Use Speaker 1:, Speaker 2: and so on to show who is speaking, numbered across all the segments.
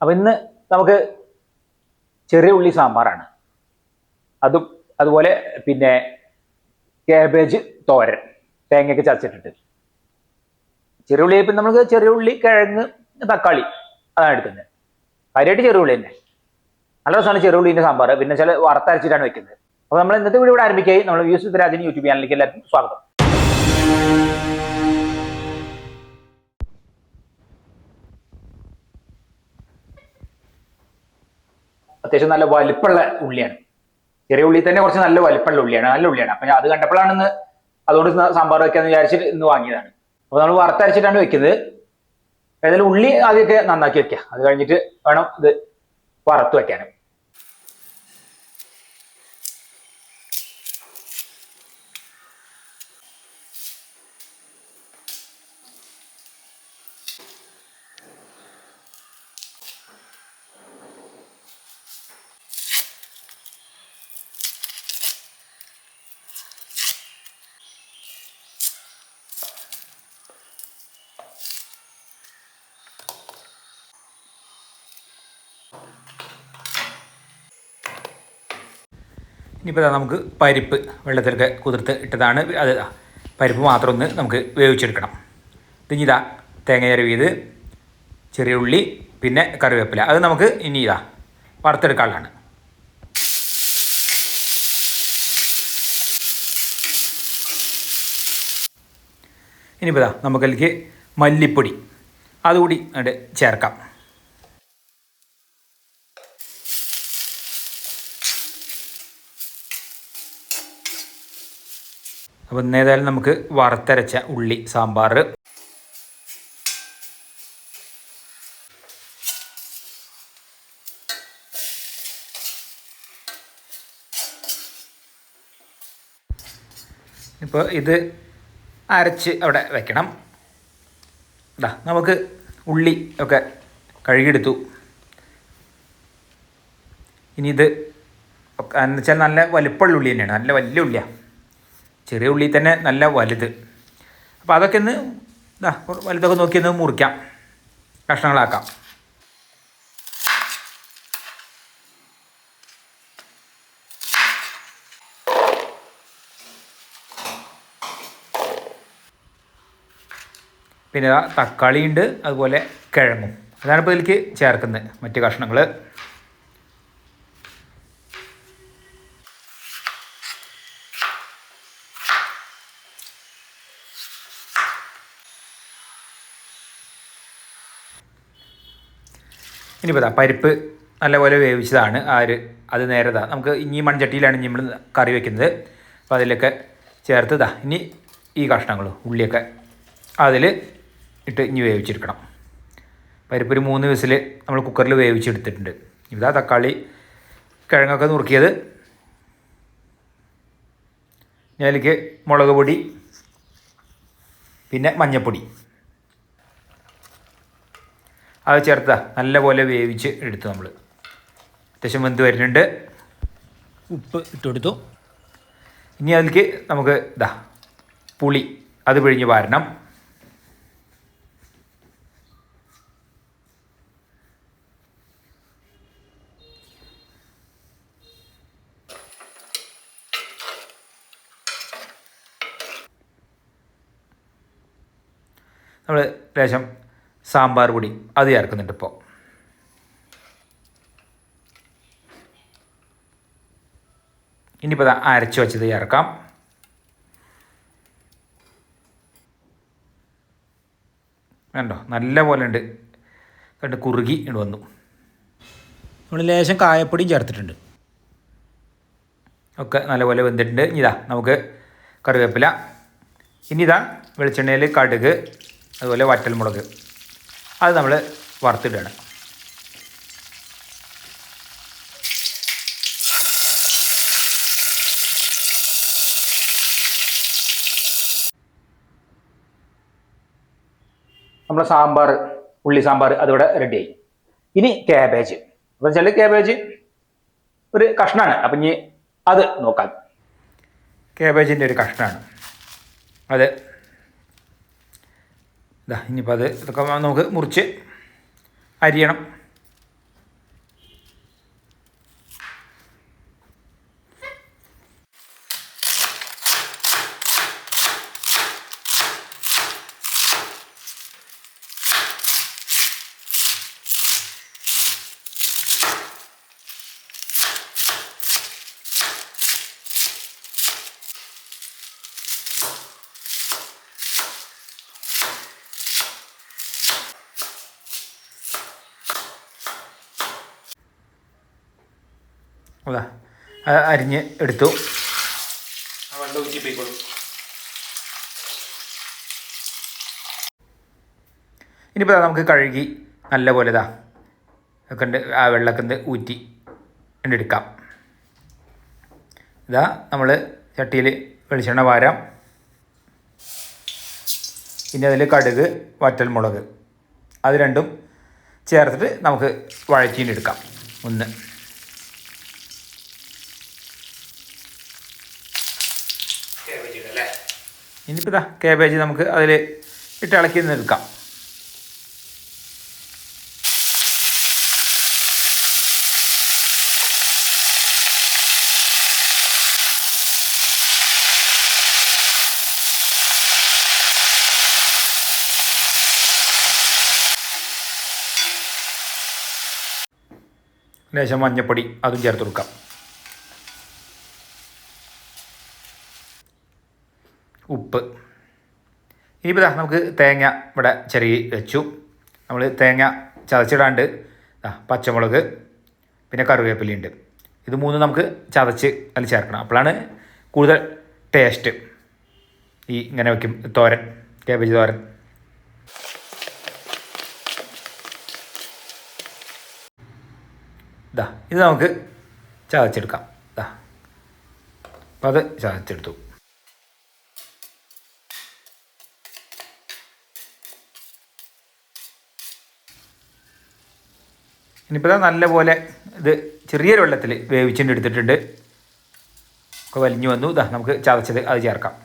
Speaker 1: അപ്പം ഇന്ന് നമുക്ക് ചെറിയ ഉള്ളി സാമ്പാറാണ്. അതുപോലെ പിന്നെ കാബേജ് തോരൻ തേങ്ങയൊക്കെ ചതച്ചിട്ടിട്ട്. ചെറിയ ഉള്ളി ഇപ്പം നമുക്ക് ചെറിയ ഉള്ളി, കിഴങ്ങ്, തക്കാളി അതാണ് എടുക്കുന്നത്. കാര്യമായിട്ട് ചെറിയ ഉള്ളി തന്നെ. നല്ല രസമാണ് ചെറിയ ഉള്ളിൻ്റെ സാമ്പാർ. പിന്നെ ചില വറുത്തരച്ചിട്ടാണ് വെക്കുന്നത്. അപ്പോൾ നമ്മൾ ഇന്നത്തെ വീഡിയോ ഇവിടെ ആരംഭിക്കുകയും നമ്മൾ വ്യൂസ് ഉത്തരാജിന് യൂട്യൂബ് ചാനലിലേക്ക് എല്ലാവർക്കും സ്വാഗതം. അത്യാവശ്യം നല്ല വലിപ്പമുള്ള ഉള്ളിയാണ്. ചെറിയ ഉള്ളി തന്നെ കുറച്ച് നല്ല വലിപ്പമുള്ള ഉള്ളിയാണ്, നല്ല ഉള്ളിയാണ്. അപ്പം അത് കണ്ടപ്പോഴാണ് അതുകൊണ്ട് സാമ്പാർ വെക്കാന്ന് വിചാരിച്ചിട്ട് ഇന്ന് വാങ്ങിയതാണ്. അപ്പോൾ നമ്മൾ വറുത്തരച്ചിട്ടാണ് വെക്കുന്നത്. ഏതായാലും ഉള്ളി ആദ്യമൊക്കെ നന്നാക്കി വെക്കുക, അത് കഴിഞ്ഞിട്ട് വേണം ഇത് വറുത്ത് വെക്കാനും. ഇനിയിപ്പോൾ നമുക്ക് പരിപ്പ് വെള്ളത്തിലൊക്കെ കുതിർത്ത് ഇട്ടതാണ്. അത് പരിപ്പ് മാത്രം ഒന്ന് നമുക്ക് വേവിച്ചെടുക്കണം. ഇതാ തേങ്ങ ചിരവിയത്, ചെറിയ ഉള്ളി, പിന്നെ കറിവേപ്പില. അത് നമുക്ക് ഇനി വറുത്തെടുക്കാനുള്ളതാണ്. ഇനിയിപ്പോൾ നമുക്കതിലേക്ക് മല്ലിപ്പൊടി അതുകൂടി അങ്ങോട്ട് ചേർക്കാം. അപ്പോൾ ഇന്നേതായാലും നമുക്ക് വറുത്തരച്ച ഉള്ളി സാമ്പാർ. ഇപ്പോൾ ഇത് അരച്ച് അവിടെ വെക്കണം. നമുക്ക് ഉള്ളി ഒക്കെ കഴുകിയെടുത്തു. ഇനി ഇത് എന്ന് വെച്ചാൽ നല്ല വലിപ്പമുള്ള ഉള്ളി തന്നെയാണ്, നല്ല വലിയ ഉള്ളിയാണ്. ചെറിയ ഉള്ളി തന്നെ നല്ല വലുത്. അപ്പോൾ അതൊക്കെ ഒന്ന് വലുതൊക്കെ നോക്കി ഒന്ന് മുറിക്കാം, കഷ്ണങ്ങളാക്കാം. പിന്നെ തക്കാളി ഉണ്ട്, അതുപോലെ കിഴങ്ങും. അതാണ് ഇപ്പോൾ ഇതിലേക്ക് ചേർക്കുന്നത് മറ്റ് കഷ്ണങ്ങൾ. ഇനിയിപ്പോൾ പരിപ്പ് നല്ലപോലെ വേവിച്ചതാണ്. അത് നേരെ നമുക്ക് ഇനി മൺചട്ടിയിലാണ് നമ്മൾ കറി വയ്ക്കുന്നത്. അപ്പോൾ അതിലൊക്കെ ചേർത്ത് ഇനി ഈ കഷ്ണങ്ങളും ഉള്ളിയൊക്കെ അതിൽ ഇട്ട് ഇനി വേവിച്ചെടുക്കണം. പരിപ്പ് ഒരു 3 വിസിൽ നമ്മൾ കുക്കറിൽ വേവിച്ചെടുത്തിട്ടുണ്ട്. തക്കാളി, കിഴങ്ങൊക്കെ നുറുക്കിയത്. അതിലേക്ക് മുളക് പൊടി, പിന്നെ മഞ്ഞൾപ്പൊടി അത് ചേർത്ത് നല്ലപോലെ വേവിച്ച് എടുത്തു. നമ്മൾ അത്യാവശ്യം വെന്ത് വരുന്നുണ്ട്. ഉപ്പ് ഇട്ട് കൊടുത്തു. ഇനി അതിലേക്ക് നമുക്ക് പുളി അത് പിഴിഞ്ഞ് വാരണം. നമ്മൾ ലേശം സാമ്പാർ പൊടി അത് ചേർക്കുന്നുണ്ട്. ഇപ്പോൾ ഇനിയിപ്പോൾ അരച്ച് വെച്ചത് ചേർക്കാം. വേണ്ടോ, നല്ല പോലെ ഉണ്ട്, കണ്ട് കുറുകി ഇങ്ങോട്ട് വന്നു. നമ്മൾ ലേശം കായപ്പൊടിയും ചേർത്തിട്ടുണ്ട്. ഒക്കെ നല്ലപോലെ വെന്തിട്ടുണ്ട്. ഇനി നമുക്ക് കറിവേപ്പില, ഇനി വെളിച്ചെണ്ണയിൽ കടുക്, അതുപോലെ വറ്റൽമുളക് അത് നമ്മൾ വറുത്തിടുകയാണ്. നമ്മുടെ സാമ്പാർ, ഉള്ളി സാമ്പാർ അതിവിടെ റെഡിയായി. ഇനി കാബേജ്. അപ്പം വെച്ചാൽ കാബേജ് ഒരു കഷ്ണമാണ്. അപ്പം ഇനി അത് നോക്കാം. കാബേജിൻ്റെ ഒരു കഷ്ണമാണ് അത്. ഇനിയിപ്പോൾ ഇതൊക്കെ നമുക്ക് മുറിച്ച് അരിയണം. അതാ അരിഞ്ഞ് എടുത്തു. വെള്ളം ഊറ്റിപ്പോയിക്കോളൂ. ഇനിയിപ്പോൾ നമുക്ക് കഴുകി നല്ലപോലെ ഒക്കെ ഉണ്ട് ആ വെള്ളമൊക്കെ ഊറ്റി എടുക്കാം. ഇതാ നമ്മൾ ചട്ടിയിൽ വെളിച്ചെണ്ണ വാരാം. പിന്നെ അതിൽ കടുക്, വറ്റൽമുളക് അത് രണ്ടും ചേർത്തിട്ട് നമുക്ക് വഴറ്റിയെടുക്കാം. ഒന്ന് ഇനിയിപ്പോൾ കാബേജ് നമുക്ക് അതിൽ ഇട്ട് ഇളക്കി എടുക്കാം. ലേശം മഞ്ഞൾപ്പൊടി അതും ചേർത്ത് കൊടുക്കാം. ഉപ്പ്. ഇനിയിപ്പോൾ നമുക്ക് തേങ്ങ ഇവിടെ ചിരകി വെച്ചു. നമ്മൾ തേങ്ങ ചതച്ചിടാണ്ട് പച്ചമുളക് പിന്നെ കറിവേപ്പിലയുണ്ട്. ഇത് മൂന്നും നമുക്ക് ചതച്ച് അതിൽ ചേർക്കണം. അപ്പോഴാണ് കൂടുതൽ ടേസ്റ്റ് ഈ ഇങ്ങനെ വയ്ക്കും തോരൻ, കാബേജ് തോരൻ. ഇത് നമുക്ക് ചതച്ചെടുക്കാം. അപ്പോൾ അത് ചതച്ചെടുത്തു. ഇനിയിപ്പോൾ നല്ലപോലെ ഇത് ചെറിയൊരു വെള്ളത്തിൽ വേവിച്ചിട്ട് എടുത്തിട്ടുണ്ട്. ഒക്കെ വലിഞ്ഞു വന്നു. നമുക്ക് ചതച്ചത് അത് ചേർക്കാം.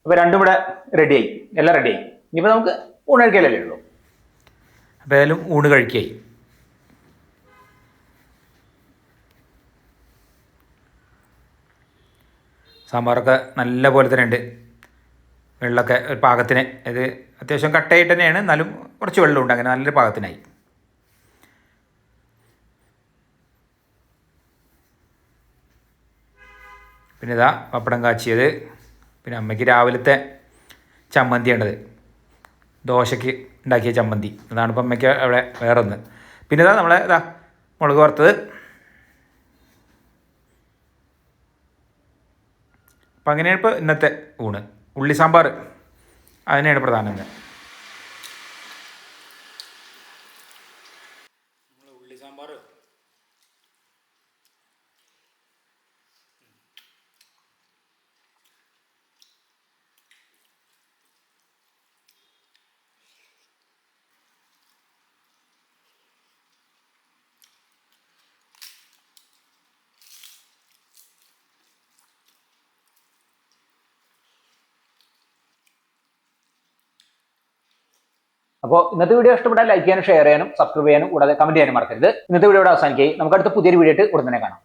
Speaker 1: അപ്പോൾ രണ്ടും ഇവിടെ റെഡിയായി, എല്ലാം റെഡിയായി. ഇനിയിപ്പോൾ നമുക്ക് ഊണ് കഴിക്കലല്ലേ ഉള്ളൂ. അപ്പോൾ ഏതായാലും ഊണ് കഴിക്കായി. സാമ്പാറൊക്കെ നല്ല പോലെ തന്നെ ഉണ്ട്. വെള്ളമൊക്കെ ഒരു പാകത്തിന്, ഇത് അത്യാവശ്യം കട്ടയായിട്ട് തന്നെയാണ്, എന്നാലും കുറച്ച് വെള്ളമുണ്ട്. അങ്ങനെ നല്ലൊരു പാകത്തിനായി. പിന്നെ പപ്പടം കാച്ചിയത്. പിന്നെ അമ്മയ്ക്ക് രാവിലത്തെ ചമ്മന്തിയാണത്, ദോശയ്ക്ക് ഉണ്ടാക്കിയ ചമ്മന്തി. അതാണ് ഇപ്പം അമ്മയ്ക്ക് അവിടെ വേറെ ഒന്ന്. പിന്നെ നമ്മളെ മുളക് വറുത്തത്. അപ്പം അങ്ങനെയാണ് ഇപ്പോൾ ഇന്നത്തെ ഊണ്. ഉള്ളി സാമ്പാർ അതിനെയാണ് പ്രധാനം. ഉള്ളി സാമ്പാർ അപ്പോൾ ഇന്നത്തെ വീഡിയോ ഇഷ്ടപ്പെട്ടാൽ ലൈക്ക് ചെയ്യാനും ഷെയർ ചെയ്യാനും സബ്സ്ക്രൈബ് ചെയ്യാനും കൂടാതെ കമന്റ് ചെയ്യാനും മറക്കരുത്. ഇന്നത്തെ വീഡിയോ ഇവിടെ അവസാനിക്കുകയും നമുക്ക് അടുത്ത പുതിയൊരു വീഡിയോ ആയിട്ട് ഉടൻ തന്നെ കാണാം.